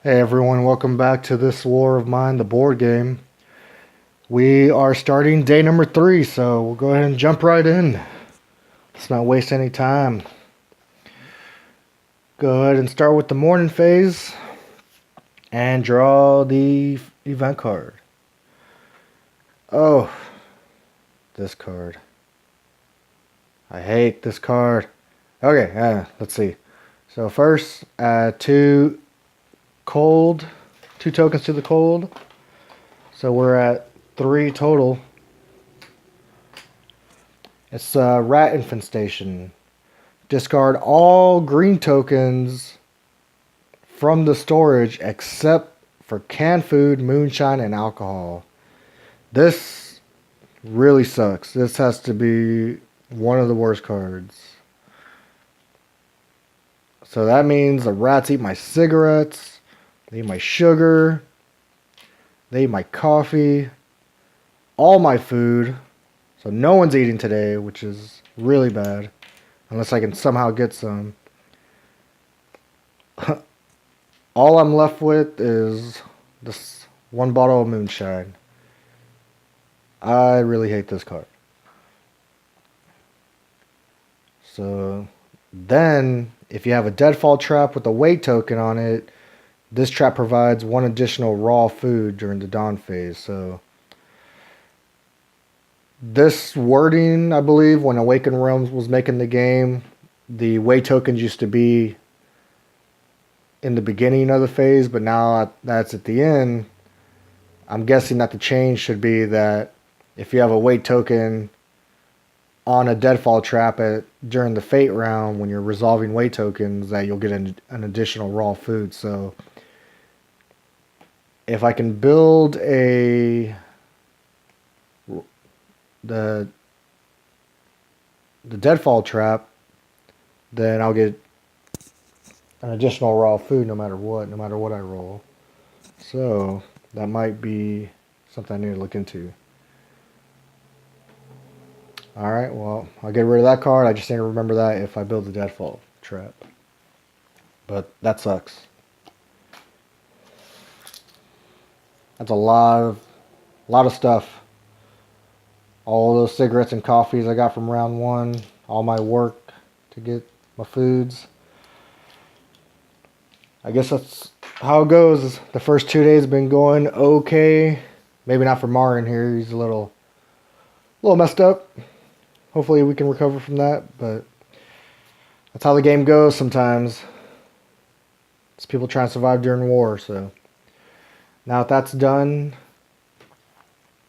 Hey everyone, welcome back to this War of Mine, the board game. We are starting day number 3, so we'll go ahead and jump right in. Let's not waste any time. Go ahead and start with the morning phase and draw the event card. Oh, this card. I hate this card. Okay, let's see. So first, add 2 cold, 2 tokens to the cold. So we're at 3 total. It's Rat Infestation. Discard all green tokens from the storage except for canned food, moonshine, and alcohol. This really sucks. This has to be one of the worst cards. So that means the rats eat my cigarettes, they eat my sugar, they eat my coffee, all my food. So no one's eating today, which is really bad. Unless I can somehow get some. All I'm left with is this 1 bottle of moonshine. I really hate this card. So then, if you have a deadfall trap with a weight token on it, this trap provides 1 additional raw food during the dawn phase. So this wording, I believe, when Awakened Realms was making the game, the weight tokens used to be in the beginning of the phase, but now that's at the end. I'm guessing that the change should be that if you have a weight token on a deadfall trap during the fate round when you're resolving weight tokens, that you'll get an additional raw food. So if I can build the deadfall trap, then I'll get an additional raw food no matter what I roll. So that might be something I need to look into. Alright, well, I'll get rid of that card. I just need to remember that if I build the deadfall trap. But that sucks. That's a lot of stuff. All those cigarettes and coffees I got from round 1. All my work to get my foods. I guess that's how it goes. The first 2 days have been going okay. Maybe not for Marin here. He's a little messed up. Hopefully we can recover from that, but that's how the game goes sometimes. It's people trying to survive during war, so. Now that that's done,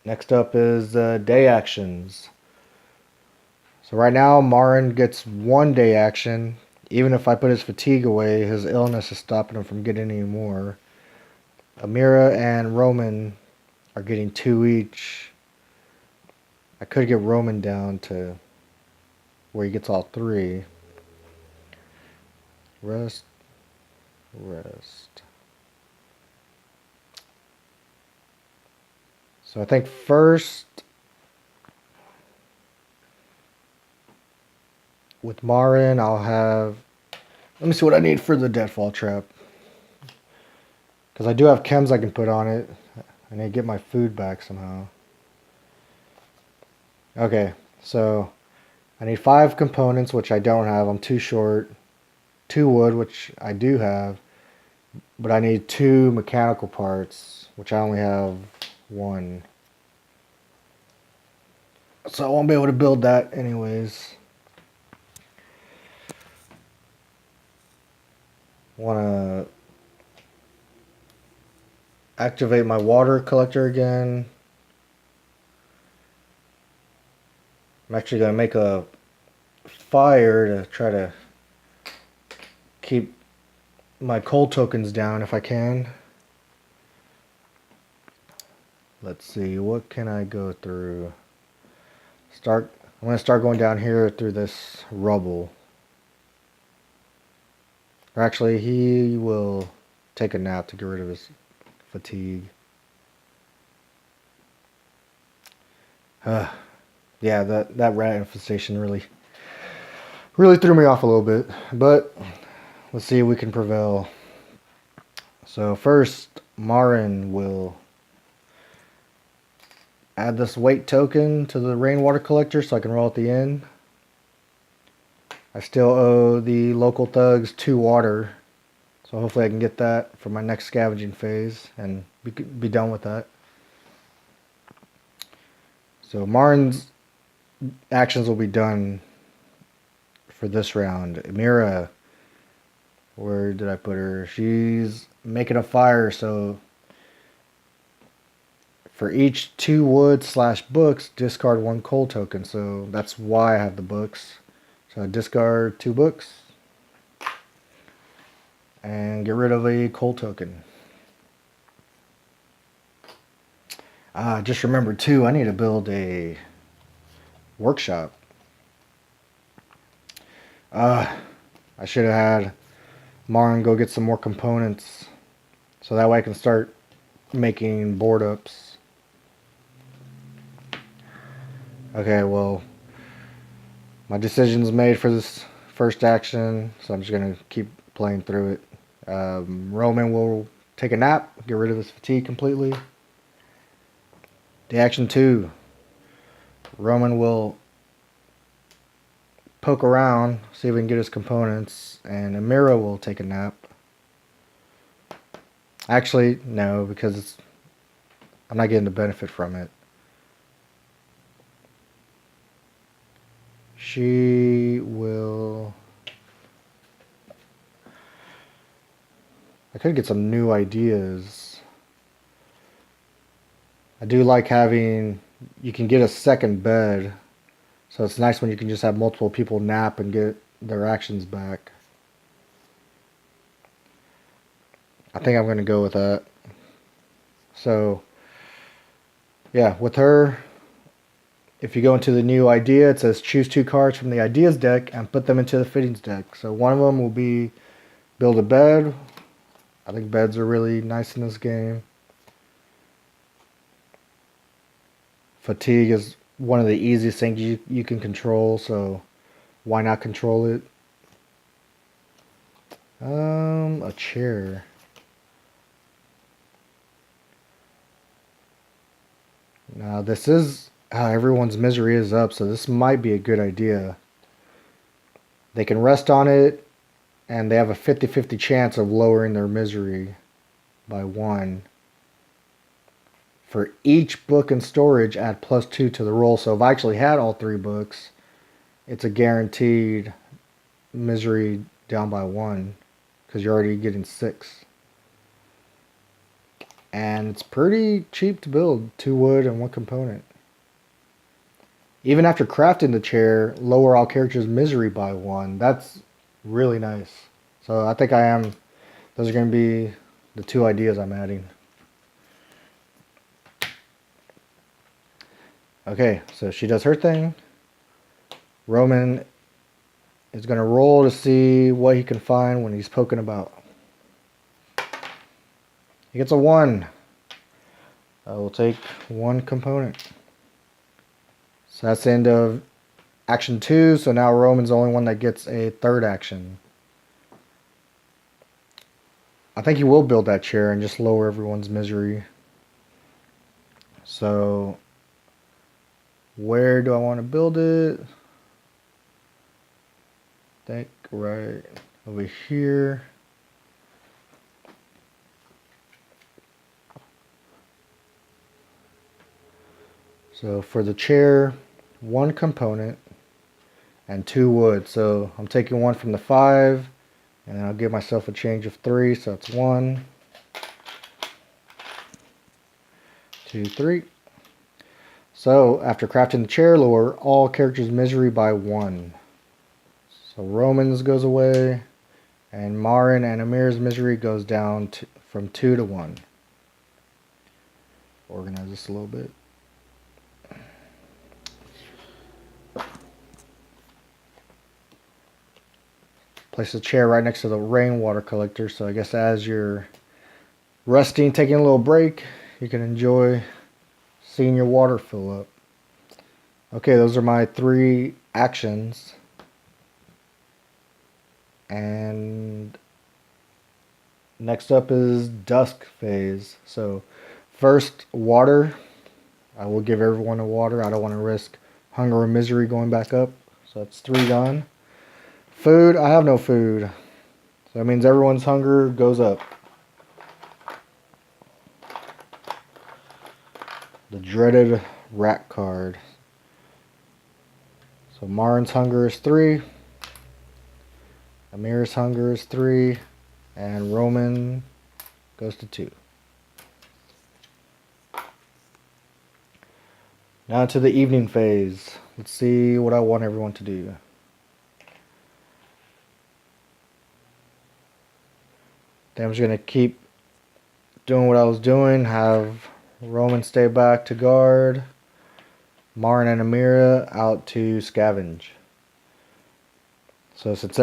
next up is day actions. So right now, Marin gets 1 day action. Even if I put his fatigue away, his illness is stopping him from getting any more. Amira and Roman are getting 2 each. I could get Roman down to where he gets all 3. Rest. So I think first, with Marin, I'll have... Let me see what I need for the deadfall trap. Because I do have chems I can put on it. I need to get my food back somehow. Okay, so I need 5 components, which I don't have. I'm too short. 2 wood, which I do have. But I need 2 mechanical parts, which I only have 1. So I won't be able to build that anyways. Want to activate my water collector again. I'm actually going to make a fire to try to keep my cold tokens down if I can. Let's see, what can I go through? I'm going to start going down here through this rubble. Or actually, he will take a nap to get rid of his fatigue. Yeah, that rat infestation really threw me off a little bit. But let's see if we can prevail. So first, Marin will add this weight token to the rainwater collector so I can roll at the end. I still owe the local thugs 2 water, so hopefully I can get that for my next scavenging phase and be done with that. So Marin's actions will be done for this round. Amira, where did I put her? She's making a fire, so for each 2 wood / books, discard 1 coal token. So that's why I have the books. So I discard 2 books and get rid of a coal token. Just remember too, I need to build a workshop. I should have had Marin go get some more components so that way I can start making board ups. Okay, well, my decision's made for this first action, so I'm just going to keep playing through it. Roman will take a nap, get rid of his fatigue completely. The action 2, Roman will poke around, see if we can get his components, and Amira will take a nap. Actually, no, because I'm not getting the benefit from it. She will... I could get some new ideas. I do like having... You can get a second bed. So it's nice when you can just have multiple people nap and get their actions back. I think I'm going to go with that. So, yeah, with her, if you go into the new idea, it says choose 2 cards from the ideas deck and put them into the fittings deck. So one of them will be build a bed. I think beds are really nice in this game. Fatigue is one of the easiest things you can control, so why not control it? A chair. Now this is how everyone's misery is up, so this might be a good idea. They can rest on it, and they have a 50-50 chance of lowering their misery by 1. For each book in storage, add +2 to the roll. So if I actually had all 3 books, it's a guaranteed misery down by 1, because you're already getting 6. And it's pretty cheap to build, 2 wood and 1 component. Even after crafting the chair, lower all characters' misery by 1. That's really nice. So I think those are going to be the 2 ideas I'm adding. Okay, so she does her thing. Roman is going to roll to see what he can find when he's poking about. He gets a 1. I will take 1 component. So that's the end of action 2. So now Roman's the only one that gets a 3rd action. I think he will build that chair and just lower everyone's misery. So where do I want to build it? I think right over here. So for the chair, 1 component and 2 wood. So I'm taking 1 from the 5, and I'll give myself a change of 3. So it's 1, 2, 3. So after crafting the chair, lower all characters' misery by 1. So Roman's goes away, and Marin and Amir's misery goes down from 2 to 1. Organize this a little bit. Place the chair right next to the rainwater collector, so I guess as you're resting, taking a little break, you can enjoy seeing your water fill up. Okay, those are my 3 actions. And Next up is Dusk Phase. So first, water. I will give everyone a water. I don't want to risk hunger and misery going back up. So that's 3 gone. Food. I have no food. So that means everyone's hunger goes up. The dreaded rat card. So Marin's hunger is 3. Amir's hunger is 3. And Roman goes to 2. Now to the evening phase. Let's see what I want everyone to do. I'm just going to keep doing what I was doing. Have Roman stay back to guard. Marin and Amira out to scavenge. So since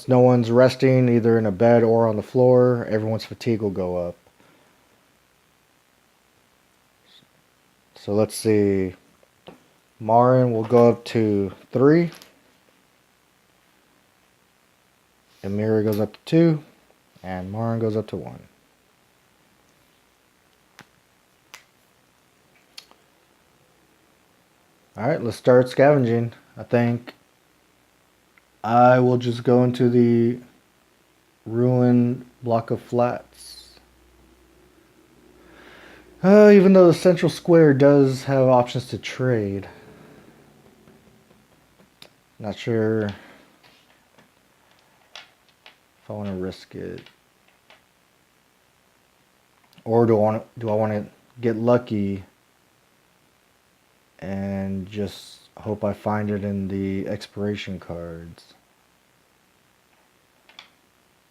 no one's resting either in a bed or on the floor, everyone's fatigue will go up. So let's see. Marin will go up to 3. Amira goes up to 2. And Marin goes up to 1. Alright, let's start scavenging. I think I will just go into the ruined block of flats. Even though the central square does have options to trade. Not sure if I want to risk it. Or do I want to get lucky and just hope I find it in the expiration cards?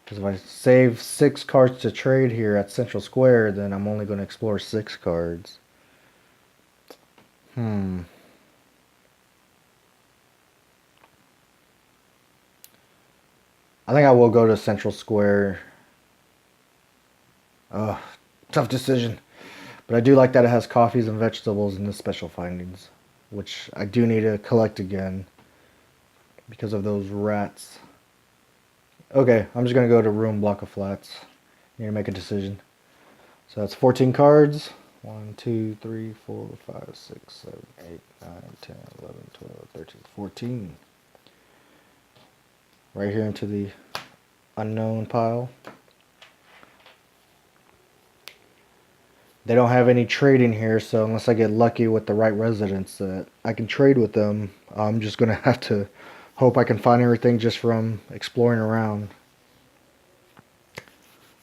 Because if I save 6 cards to trade here at Central Square, then I'm only going to explore 6 cards. I think I will go to Central Square. Tough decision. But I do like that it has coffees and vegetables in the special findings, which I do need to collect again because of those rats. Okay, I'm just going to go to room block of flats. Need to make a decision. So that's 14 cards. 1, 2, 3, 4, 5, 6, 7, 8, 9, 10, 11, 12, 13, 14. Right here into the unknown pile. They don't have any trading here, so unless I get lucky with the right residents that I can trade with them, I'm just going to have to hope I can find everything just from exploring around.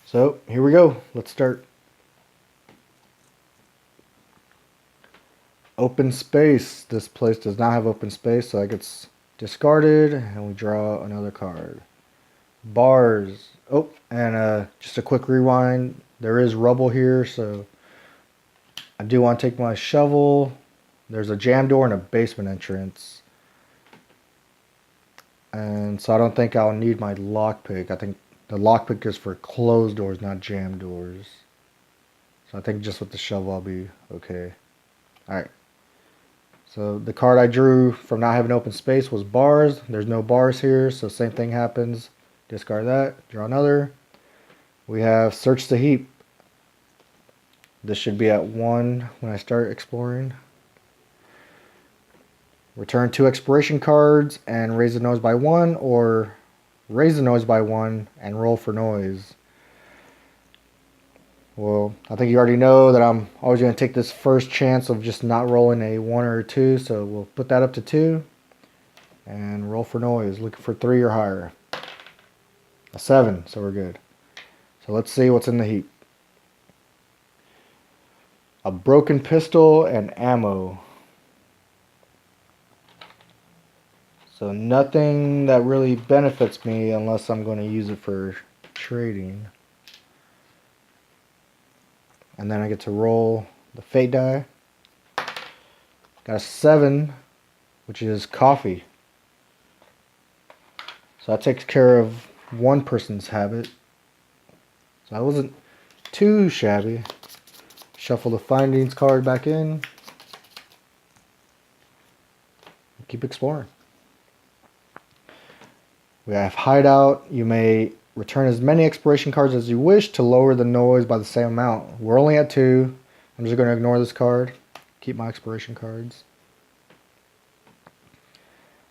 So, here we go. Let's start. Open space. This place does not have open space, so that gets discarded, and we draw another card. Bars. Oh, and just a quick rewind. There is rubble here, so I do want to take my shovel. There's a jam door and a basement entrance. And so I don't think I'll need my lockpick. I think the lockpick is for closed doors, not jam doors. So I think just with the shovel I'll be okay. Alright. So the card I drew from not having open space was bars. There's no bars here, so same thing happens. Discard that. Draw another. We have search the heap. This should be at 1 when I start exploring. Return 2 exploration cards and raise the noise by 1, or raise the noise by 1 and roll for noise. Well, I think you already know that I'm always going to take this first chance of just not rolling a 1 or a 2, so we'll put that up to 2 and roll for noise, looking for 3 or higher. A 7, so we're good. So let's see what's in the heap. A broken pistol and ammo. So nothing that really benefits me unless I'm going to use it for trading. And then I get to roll the fate die. Got a 7, which is coffee. So that takes care of one person's habit. So I wasn't too shabby. Shuffle the findings card back in. Keep exploring. We have hideout. You may return as many expiration cards as you wish to lower the noise by the same amount. We're only at 2. I'm just going to ignore this card. Keep my expiration cards.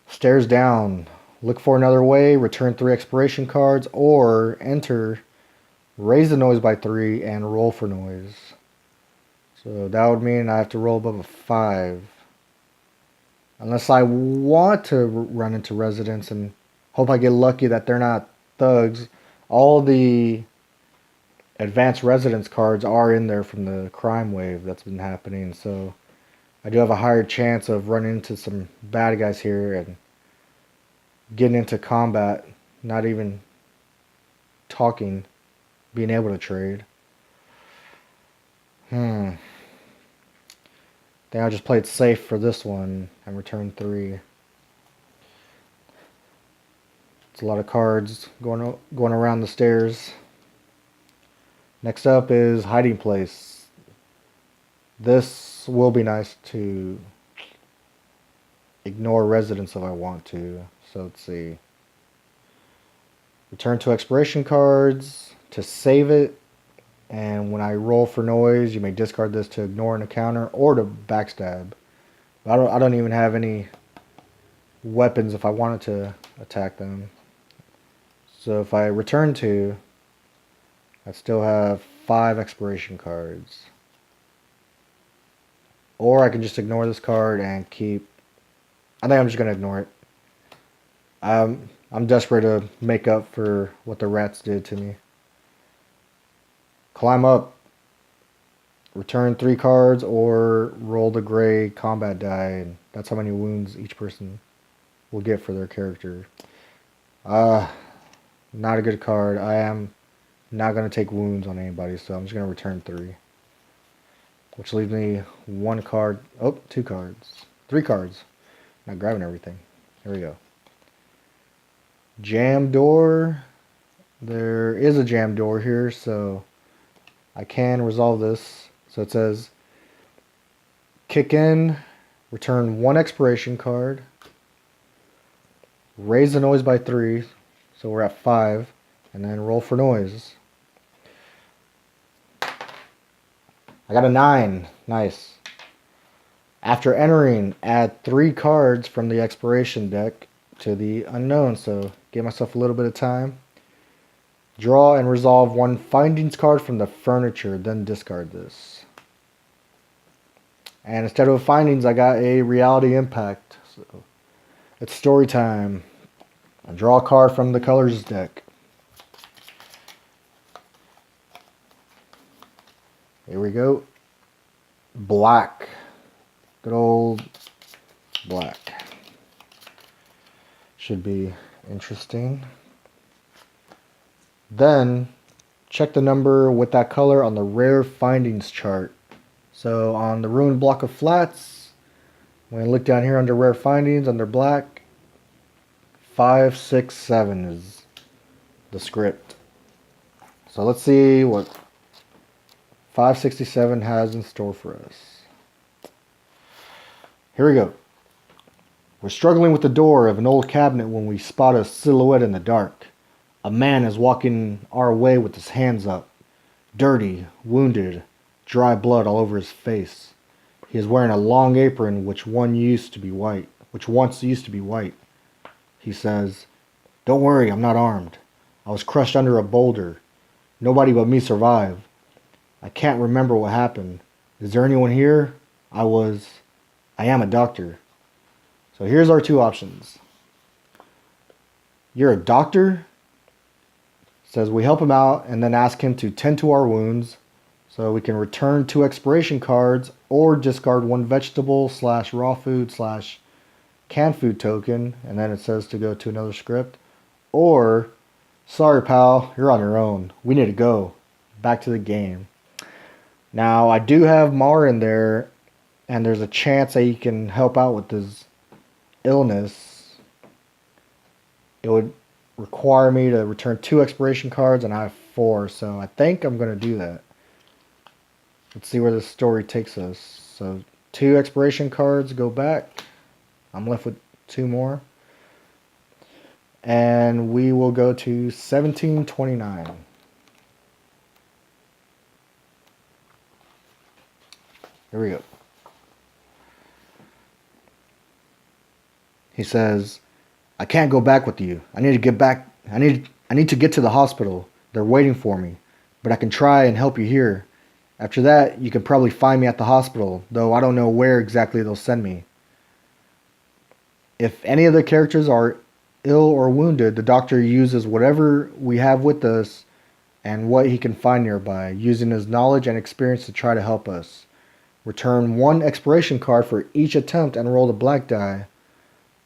Stairs down. Look for another way. Return 3 expiration cards or enter. Raise the noise by 3 and roll for noise. So that would mean I have to roll above a 5. Unless I want to run into residents and hope I get lucky that they're not thugs. All the advanced residence cards are in there from the crime wave that's been happening. So I do have a higher chance of running into some bad guys here and getting into combat, not even talking, being able to trade. I think I'll just play it safe for this one and return 3. It's a lot of cards going around the stairs. Next up is hiding place. This will be nice to ignore residents if I want to. So let's see. Return 2 expiration cards to save it. And when I roll for noise, you may discard this to ignore an encounter or to backstab. I don't even have any weapons if I wanted to attack them. So if I return 2, I still have 5 expiration cards. Or I can just ignore this card and keep... I think I'm just going to ignore it. I'm desperate to make up for what the rats did to me. Climb up. Return 3 cards or roll the gray combat die. And that's how many wounds each person will get for their character. Not a good card. I am not going to take wounds on anybody, so I'm just going to return 3. Which leaves me 1 card. Oh, 2 cards. 3 cards. Not grabbing everything. Here we go. Jam door. There is a jam door here, so I can resolve this. So it says, kick in, return 1 expiration card, raise the noise by 3, so we're at 5, and then roll for noise. I got a 9. Nice. After entering, add 3 cards from the expiration deck to the unknown, so give myself a little bit of time. Draw and resolve 1 findings card from the furniture, then discard this. And instead of findings, I got a reality impact. So it's story time. I draw a card from the colors deck. Here we go. Black. Good old black. Should be interesting. Then check the number with that color on the rare findings chart. So on the ruined block of flats, when I look down here under rare findings, under black, 5, 6, 7 is the script. So let's see what 567 has in store for us. Here we go. We're struggling with the door of an old cabinet when we spot a silhouette in the dark. A man is walking our way with his hands up, dirty, wounded, dry blood all over his face. He is wearing a long apron which once used to be white. He says, "Don't worry, I'm not armed. I was crushed under a boulder. Nobody but me survived. I can't remember what happened. Is there anyone here? I am a doctor." So here's our 2 options. You're a doctor? Says we help him out and then ask him to tend to our wounds so we can return 2 expiration cards or discard 1 vegetable / raw food / canned food token, and then it says to go to another script. Or, sorry pal, you're on your own. We need to go. Back to the game. Now I do have Mar in there, and there's a chance that he can help out with his illness. It would require me to return 2 expiration cards, and I have 4, so I think I'm going to do that. Let's see where this story takes us. So 2 expiration cards go back. I'm left with 2 more. And we will go to 1729. Here we go. He says, I can't go back with you. I need to get back. I need to get to the hospital. They're waiting for me. But I can try and help you here. After that, you can probably find me at the hospital, though I don't know where exactly they'll send me. If any of the characters are ill or wounded, the doctor uses whatever we have with us and what he can find nearby, using his knowledge and experience to try to help us. Return 1 expiration card for each attempt and roll the black die.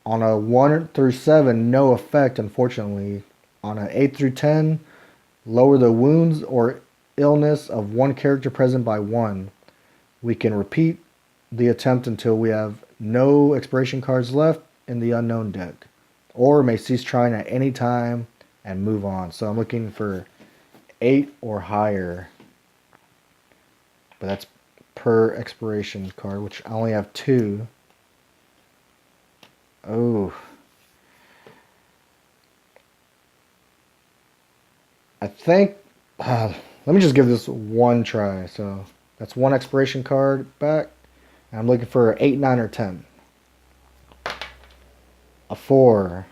On a 1 through 7, no effect, unfortunately. On a 8 through 10, lower the wounds or illness of 1 character present by 1. We can repeat the attempt until we have no expiration cards left in the unknown deck, or may cease trying at any time and move on. So I'm looking for 8 or higher, but that's per expiration card, which I only have 2. Oh, I think let me just give this 1 try. So that's 1 expiration card back, and I'm looking for 8, 9, or 10. A 4.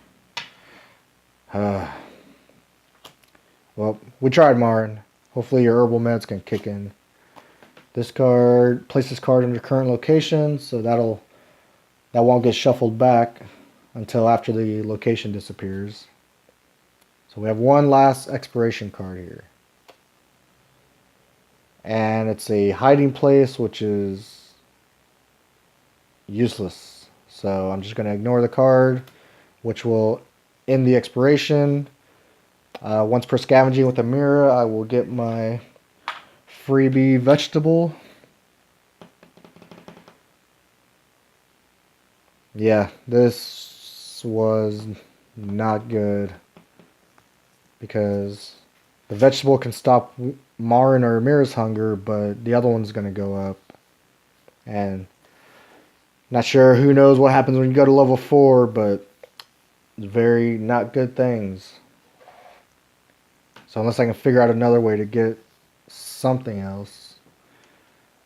Well, we tried, Marin. Hopefully your herbal meds can kick in. This card, place this card in your current location, so that won't get shuffled back until after the location disappears. So we have 1 last expiration card here. And it's a hiding place, which is useless. So I'm just going to ignore the card, which will end the expiration. Once per scavenging with a mirror, I will get my freebie vegetable. Yeah, this was not good, because the vegetable can stop Marin or Mira's hunger, but the other one's going to go up. And not sure, who knows what happens when you go to level 4, but very not good things. So unless I can figure out another way to get something else.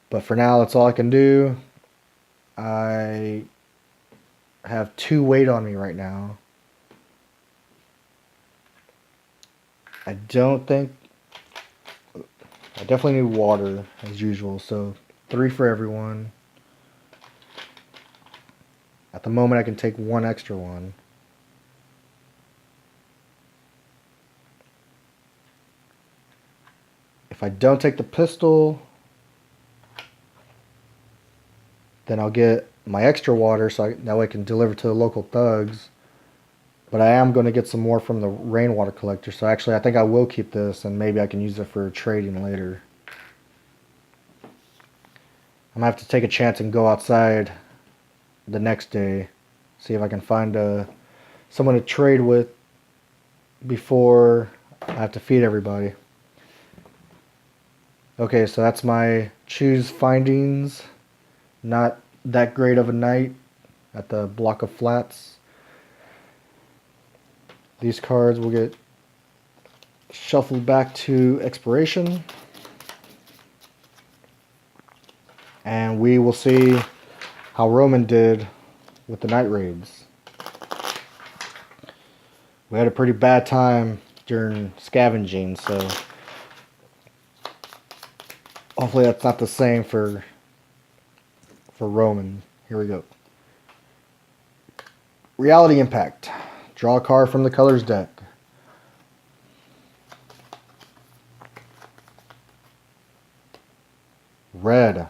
But for now, that's all I can do. I have 2 weight on me right now. I definitely need water as usual, so 3 for everyone. At the moment I can take 1 extra one. If I don't take the pistol, then I'll get my extra water, so that way I can deliver to the local thugs. But I am going to get some more from the rainwater collector, so actually I think I will keep this, and maybe I can use it for trading later. I'm going to have to take a chance and go outside the next day, see if I can find someone to trade with before I have to feed everybody. Okay, so that's my choose findings. Not that great of a night at the block of flats. These cards will get shuffled back to expiration. And we will see how Roman did with the night raids. We had a pretty bad time during scavenging, so hopefully that's not the same for Roman. Here we go. Reality Impact. Draw a card from the colors deck. Red.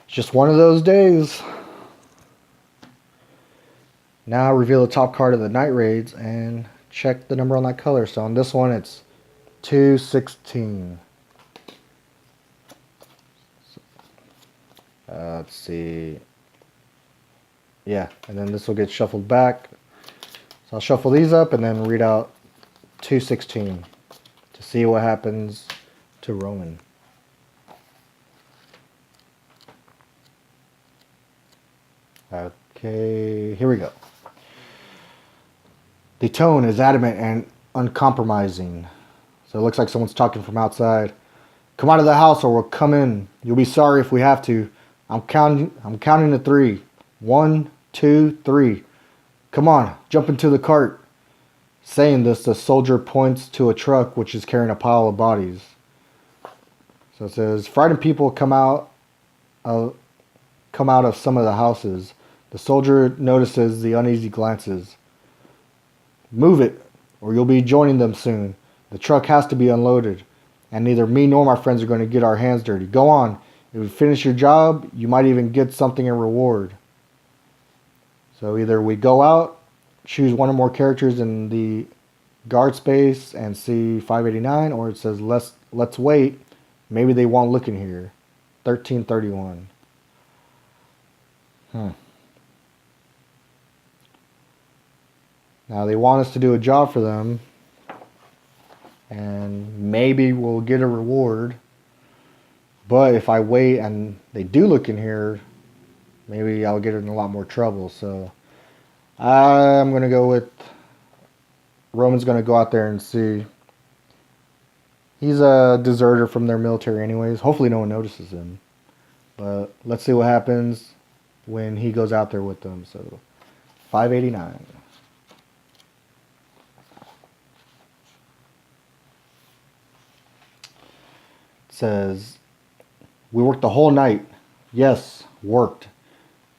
Just one of those days. Now reveal the top card of the night raids and check the number on that color. So on this one it's 216. Let's see. Yeah, and then this will get shuffled back. So I'll shuffle these up and then read out 216 to see what happens to Roman. Okay, here we go. The tone is adamant and uncompromising. So it looks like someone's talking from outside. Come out of the house or we'll come in. You'll be sorry if we have to. I'm counting to 3. 1, 2, 3. Come on, jump into the cart. Saying this, the soldier points to a truck which is carrying a pile of bodies. So it says, frightened people come out of some of the houses. The soldier notices the uneasy glances. Move it, or you'll be joining them soon. The truck has to be unloaded, and neither me nor my friends are going to get our hands dirty. Go on. If you finish your job, you might even get something in reward. So either we go out, choose one or more characters in the guard space and see 589, or it says let's wait. Maybe they won't look in here. 1331. Now they want us to do a job for them, and maybe we'll get a reward. But if I wait and they do look in here, maybe I'll get in a lot more trouble. So I'm going to go with Roman's going to go out there and see. He's a deserter from their military anyways. Hopefully no one notices him. But let's see what happens when he goes out there with them. So 589. It says, we worked the whole night. Yes, worked.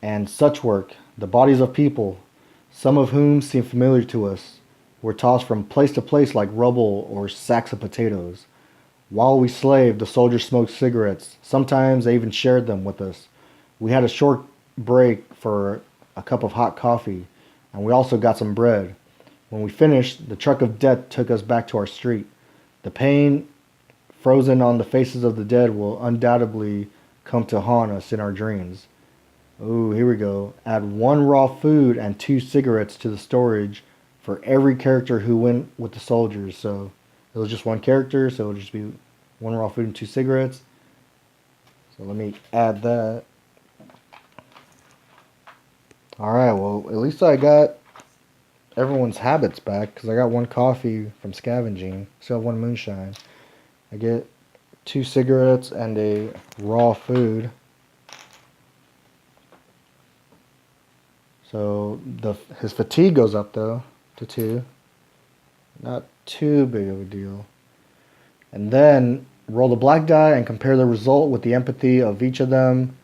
And such work. The bodies of people, some of whom seem familiar to us, were tossed from place to place like rubble or sacks of potatoes. While we slaved, the soldiers smoked cigarettes. Sometimes they even shared them with us. We had a short break for a cup of hot coffee, and we also got some bread. When we finished, the truck of death took us back to our street. The pain frozen on the faces of the dead will undoubtedly come to haunt us in our dreams. Oh, here we go. Add 1 raw food and 2 cigarettes to the storage for every character who went with the soldiers. So it was just 1 character, so it'll just be 1 raw food and 2 cigarettes. So let me add that. Alright, well, at least I got everyone's habits back, because I got 1 coffee from Scavenging. Still have 1 moonshine. I get 2 cigarettes and a raw food. So his fatigue goes up though to 2. Not too big of a deal. And then roll the black die and compare the result with the empathy of each of them.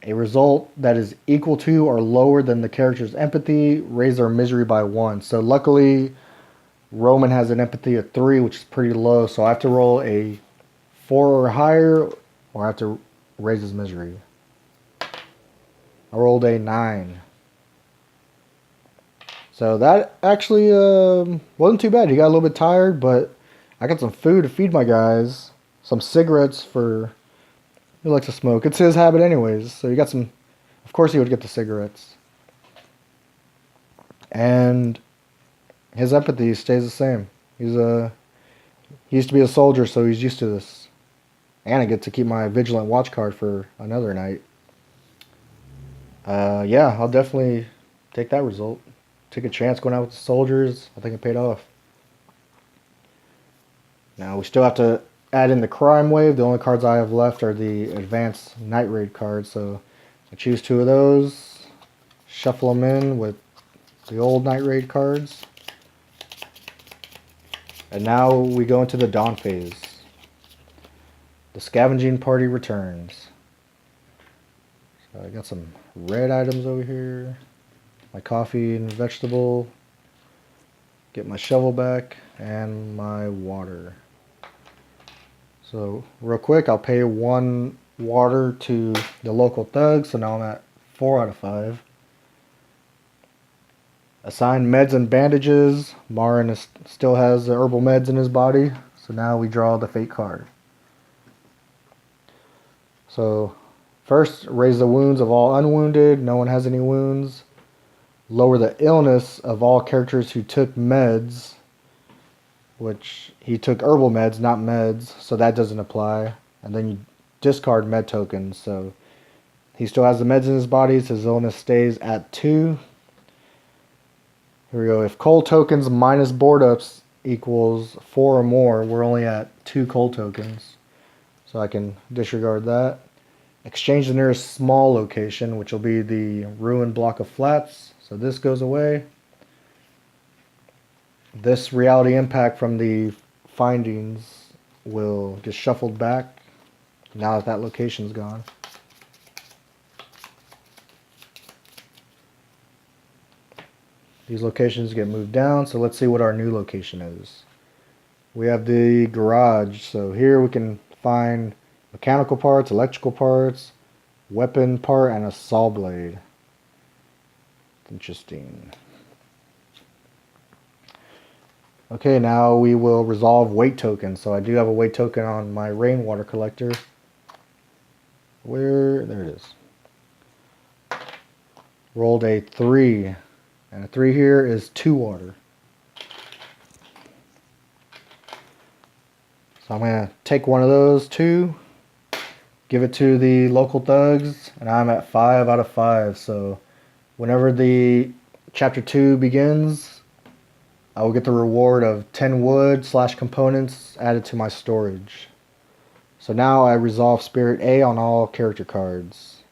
A result that is equal to or lower than the character's empathy, raise their misery by 1. So luckily Roman has an empathy of 3, which is pretty low. So I have to roll a 4 or higher, or I have to raise his misery. I rolled a 9. So that actually wasn't too bad. He got a little bit tired, but I got some food to feed my guys. Some cigarettes for... He likes to smoke. It's his habit anyways. So you got some... Of course he would get the cigarettes. And his empathy stays the same. He used to be a soldier, so he's used to this. And I get to keep my Vigilant Watch card for another night. Yeah, I'll definitely take that result. Take a chance going out with the soldiers. I think it paid off. Now we still have to add in the crime wave. The only cards I have left are the advanced night raid cards. So I choose 2 of those. Shuffle them in with the old night raid cards. And now we go into the dawn phase. The scavenging party returns. So I got some red items over here. My coffee and vegetable. Get my shovel back and my water. So real quick, I'll pay 1 water to the local thug. So now I'm at 4 out of 5. Assign meds and bandages. Marin still has the herbal meds in his body. So now we draw the fate card. So first, raise the wounds of all unwounded. No one has any wounds. Lower the illness of all characters who took meds. Which he took herbal meds, not meds. So that doesn't apply. And then you discard med tokens. So He still has the meds in his body, so his illness stays at 2. Here we go. If cold tokens minus board ups equals 4 or more, we're only at 2 cold tokens. So I can disregard that. Exchange the nearest small location, which will be the ruined block of flats. So this goes away. This reality impact from the findings will get shuffled back now that that location's gone. These locations get moved down, so let's see what our new location is. We have the garage, so here we can find mechanical parts, electrical parts, weapon part, and a saw blade. Interesting. Okay, now we will resolve weight tokens. So I do have a weight token on my rainwater collector. There it is. Rolled a 3. And a 3 here is 2 water. So I'm going to take one of those 2, give it to the local thugs, and I'm at 5 out of 5. So whenever the chapter 2 begins, I will get the reward of 10 wood / components added to my storage. So now I resolve Spirit A on all character cards.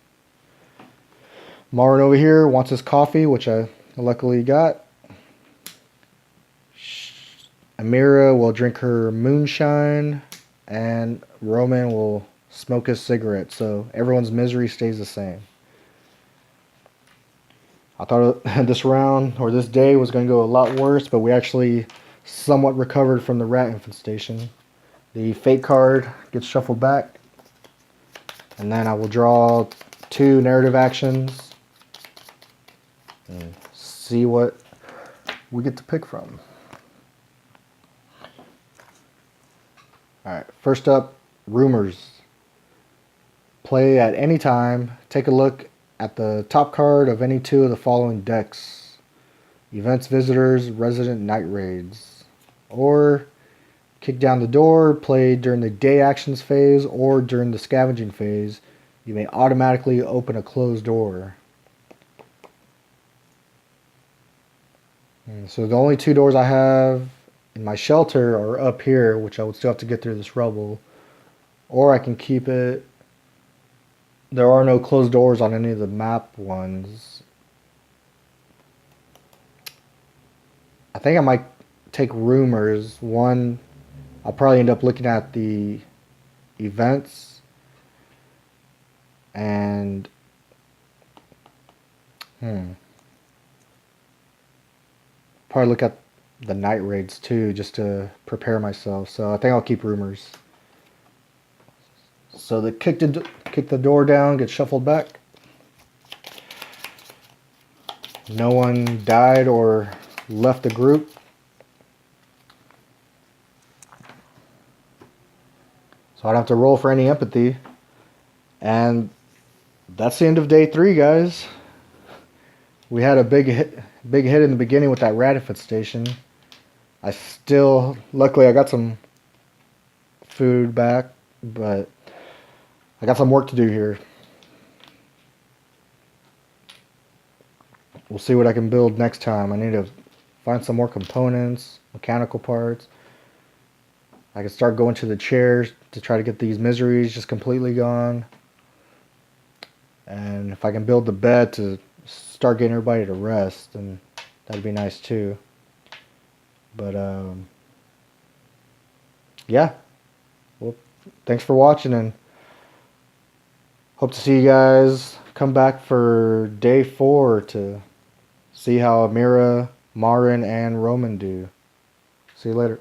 Martin over here wants his coffee, which I luckily got. Amira will drink her moonshine, and Roman will smoke his cigarette. So everyone's misery stays the same. I thought this round, or this day, was going to go a lot worse, but we actually somewhat recovered from the rat infestation. The fate card gets shuffled back, and then I will draw 2 narrative actions and see what we get to pick from. Alright, first up, rumors. Play at any time. Take a look at the top card of any 2 of the following decks: Events, Visitors, Resident, Night Raids. Or kick down the door, play during the day actions phase or during the scavenging phase. You may automatically open a closed door. So the only 2 doors I have in my shelter are up here, which I would still have to get through this rubble. Or I can keep it. There are no closed doors on any of the map ones. I think I might take rumors. One, I'll probably end up looking at the events. And probably look at the night raids too, just to prepare myself. So I think I'll keep rumors. So the kick the door down, gets shuffled back. No one died or left the group. So I don't have to roll for any empathy. And that's the end of day 3, guys. We had a big hit in the beginning with that rat infestation. Luckily I got some food back, but I got some work to do here. We'll see what I can build next time. I need to find some more components, mechanical parts. I can start going to the chairs to try to get these miseries just completely gone. And if I can build the bed to start getting everybody to rest, then that'd be nice too. But yeah. Well, thanks for watching, and hope to see you guys come back for day 4 to see how Amira, Marin, and Roman do. See you later.